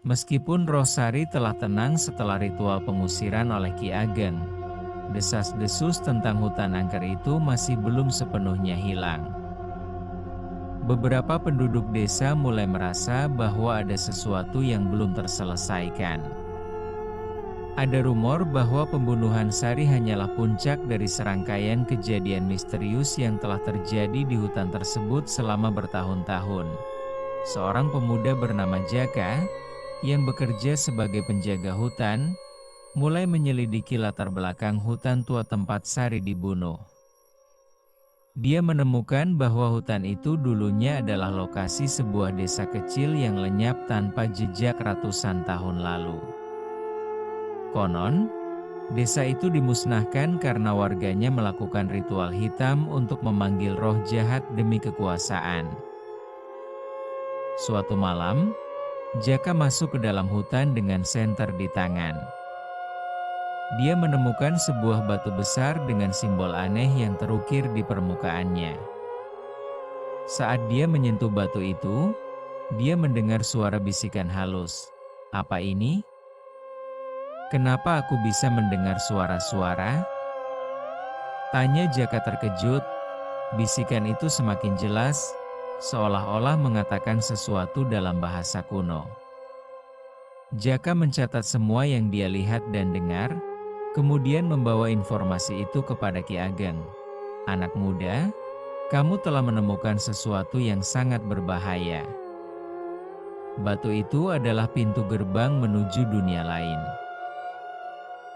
Meskipun Roh Sari telah tenang setelah ritual pengusiran oleh Ki Ageng, desas-desus tentang hutan angker itu masih belum sepenuhnya hilang. Beberapa penduduk desa mulai merasa bahwa ada sesuatu yang belum terselesaikan. Ada rumor bahwa pembunuhan Sari hanyalah puncak dari serangkaian kejadian misterius yang telah terjadi di hutan tersebut selama bertahun-tahun. Seorang pemuda bernama Jaka, yang bekerja sebagai penjaga hutan, mulai menyelidiki latar belakang hutan tua tempat Sari dibunuh. Dia menemukan bahwa hutan itu dulunya adalah lokasi sebuah desa kecil yang lenyap tanpa jejak ratusan tahun lalu. Konon, desa itu dimusnahkan karena warganya melakukan ritual hitam untuk memanggil roh jahat demi kekuasaan. Suatu malam, Jaka masuk ke dalam hutan dengan senter di tangan. Dia menemukan sebuah batu besar dengan simbol aneh yang terukir di permukaannya. Saat dia menyentuh batu itu, dia mendengar suara bisikan halus. "Apa ini? Kenapa aku bisa mendengar suara-suara?" Tanya Jaka terkejut. Bisikan itu semakin jelas, seolah-olah mengatakan sesuatu dalam bahasa kuno. Jaka mencatat semua yang dia lihat dan dengar, kemudian membawa informasi itu kepada Ki Ageng. "Anak muda, kamu telah menemukan sesuatu yang sangat berbahaya. Batu itu adalah pintu gerbang menuju dunia lain."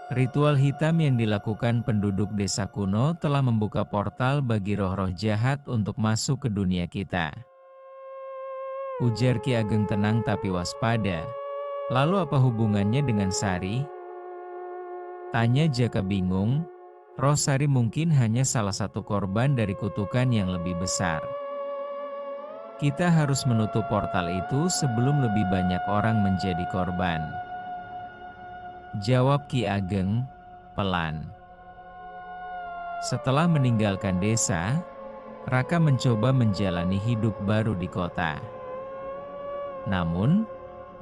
Ritual hitam yang dilakukan penduduk desa kuno telah membuka portal bagi roh-roh jahat untuk masuk ke dunia kita. Ujar Ki Ageng tenang tapi waspada. "Lalu apa hubungannya dengan Sari?" Tanya Jaka bingung. Roh Sari mungkin hanya salah satu korban dari kutukan yang lebih besar. Kita harus menutup portal itu sebelum lebih banyak orang menjadi korban. Jawab Ki Ageng, pelan. Setelah meninggalkan desa, Raka mencoba menjalani hidup baru di kota. Namun,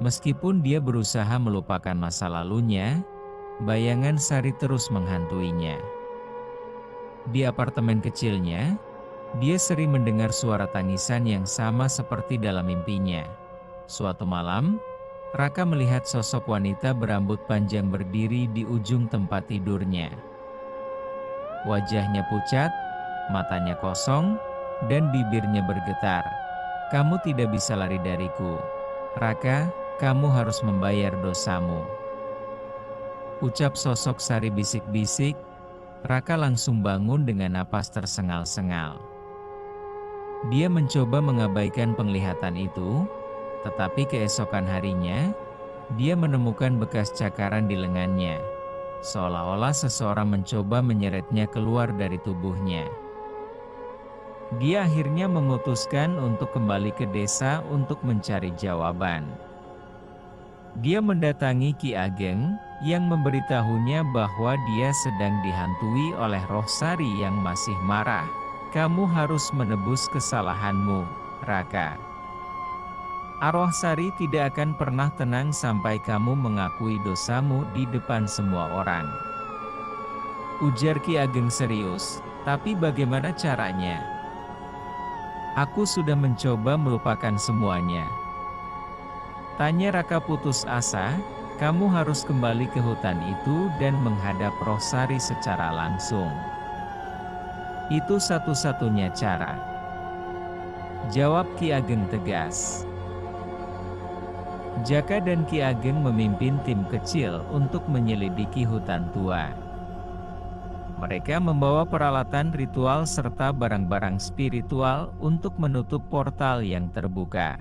meskipun dia berusaha melupakan masa lalunya, bayangan Sari terus menghantuinya. Di apartemen kecilnya, dia sering mendengar suara tangisan yang sama seperti dalam mimpinya. Suatu malam, Raka melihat sosok wanita berambut panjang berdiri di ujung tempat tidurnya. Wajahnya pucat, matanya kosong, dan bibirnya bergetar. "Kamu tidak bisa lari dariku. Raka, kamu harus membayar dosamu." Ucap sosok Sari bisik-bisik. Raka langsung bangun dengan napas tersengal-sengal. Dia mencoba mengabaikan penglihatan itu, tetapi keesokan harinya, dia menemukan bekas cakaran di lengannya, seolah-olah seseorang mencoba menyeretnya keluar dari tubuhnya. Dia akhirnya memutuskan untuk kembali ke desa untuk mencari jawaban. Dia mendatangi Ki Ageng, yang memberitahunya bahwa dia sedang dihantui oleh roh Sari yang masih marah. "Kamu harus menebus kesalahanmu, Raka. Arwah Sari tidak akan pernah tenang sampai kamu mengakui dosamu di depan semua orang." Ujar Ki Ageng serius. "Tapi bagaimana caranya? Aku sudah mencoba melupakan semuanya." Tanya Raka putus asa. "Kamu harus kembali ke hutan itu dan menghadap roh Sari secara langsung. Itu satu-satunya cara." Jawab Ki Ageng tegas. Jaka dan Ki Ageng memimpin tim kecil untuk menyelidiki hutan tua. Mereka membawa peralatan ritual serta barang-barang spiritual untuk menutup portal yang terbuka.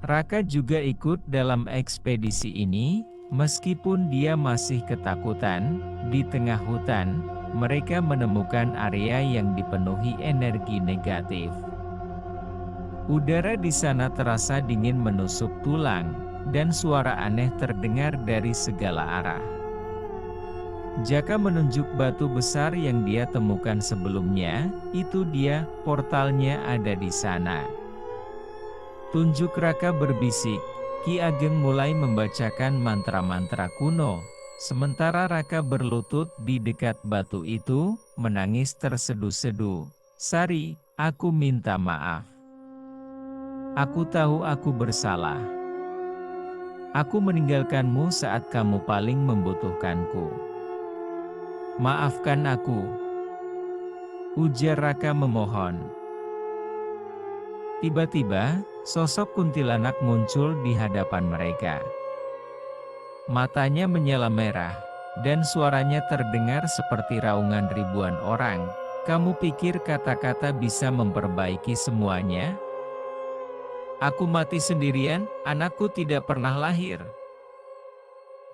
Raka juga ikut dalam ekspedisi ini, meskipun dia masih ketakutan. Di tengah hutan, mereka menemukan area yang dipenuhi energi negatif. Udara di sana terasa dingin menusuk tulang, dan suara aneh terdengar dari segala arah. Jaka menunjuk batu besar yang dia temukan sebelumnya. "Itu dia, portalnya ada di sana." Tunjuk Raka berbisik. Ki Ageng mulai membacakan mantra-mantra kuno, sementara Raka berlutut di dekat batu itu, menangis terseduh-seduh. "Sari, aku minta maaf. Aku tahu aku bersalah. Aku meninggalkanmu saat kamu paling membutuhkanku. Maafkan aku," ujar Raka memohon. Tiba-tiba, sosok kuntilanak muncul di hadapan mereka. Matanya menyala merah, dan suaranya terdengar seperti raungan ribuan orang. "Kamu pikir kata-kata bisa memperbaiki semuanya? Aku mati sendirian, anakku tidak pernah lahir,"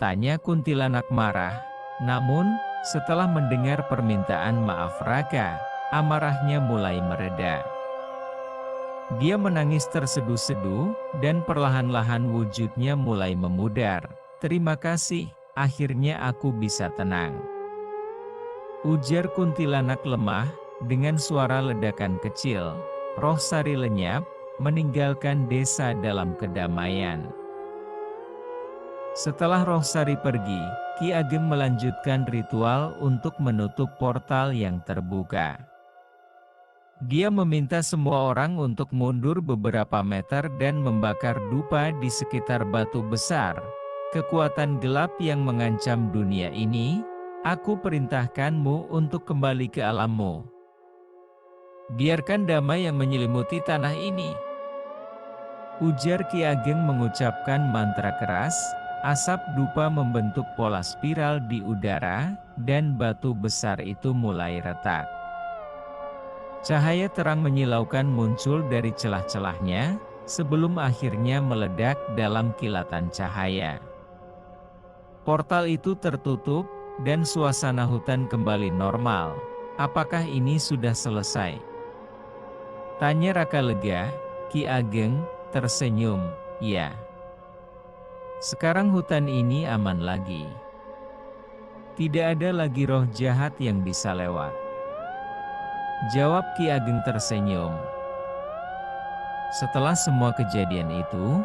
tanya kuntilanak marah. Namun, setelah mendengar permintaan maaf Raka, amarahnya mulai mereda. Dia menangis terseduh-seduh, dan perlahan-lahan wujudnya mulai memudar. "Terima kasih, akhirnya aku bisa tenang," ujar kuntilanak lemah, dengan suara ledakan kecil. Roh Sari lenyap, meninggalkan desa dalam kedamaian. Setelah Roh Sari pergi, Ki Ageng melanjutkan ritual untuk menutup portal yang terbuka. Dia meminta semua orang untuk mundur beberapa meter dan membakar dupa di sekitar batu besar. "Kekuatan gelap yang mengancam dunia ini, aku perintahkanmu untuk kembali ke alammu. Biarkan damai yang menyelimuti tanah ini," ujar Ki Ageng mengucapkan mantra keras. Asap dupa membentuk pola spiral di udara, dan batu besar itu mulai retak. Cahaya terang menyilaukan muncul dari celah-celahnya, sebelum akhirnya meledak dalam kilatan cahaya. Portal itu tertutup, dan suasana hutan kembali normal. "Apakah ini sudah selesai?" tanya Raka lega. Ki Ageng tersenyum, "Ya. Sekarang hutan ini aman lagi. Tidak ada lagi roh jahat yang bisa lewat," jawab Ki Ageng tersenyum. Setelah semua kejadian itu,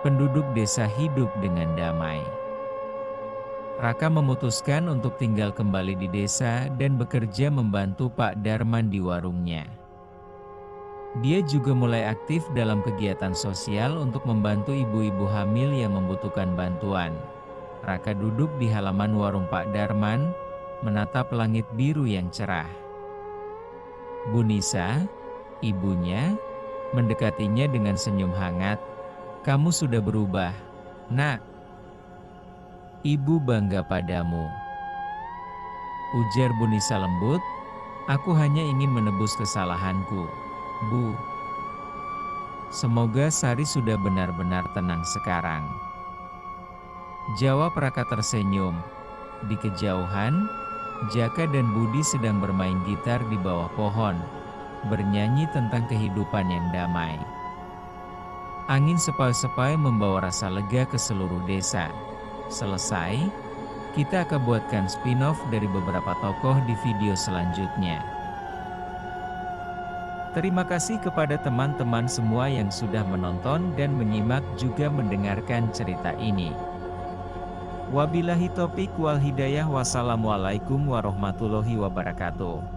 penduduk desa hidup dengan damai. Raka memutuskan untuk tinggal kembali di desa dan bekerja membantu Pak Darman di warungnya. Dia juga mulai aktif dalam kegiatan sosial untuk membantu ibu-ibu hamil yang membutuhkan bantuan. Raka duduk di halaman warung Pak Darman, menatap langit biru yang cerah. Bu Nisa, ibunya, mendekatinya dengan senyum hangat. "Kamu sudah berubah, Nak. Ibu bangga padamu," ujar Bu Nisa lembut. "Aku hanya ingin menebus kesalahanku, Bu. Semoga Sari sudah benar-benar tenang sekarang," jawab Raka tersenyum. Di kejauhan, Jaka dan Budi sedang bermain gitar di bawah pohon, bernyanyi tentang kehidupan yang damai. Angin sepoi-sepoi membawa rasa lega ke seluruh desa. Selesai, kita akan buatkan spin-off dari beberapa tokoh di video selanjutnya. Terima kasih kepada teman-teman semua yang sudah menonton dan menyimak juga mendengarkan cerita ini. Wabillahi taufiq wal hidayah. Wassalamualaikum warahmatullahi wabarakatuh.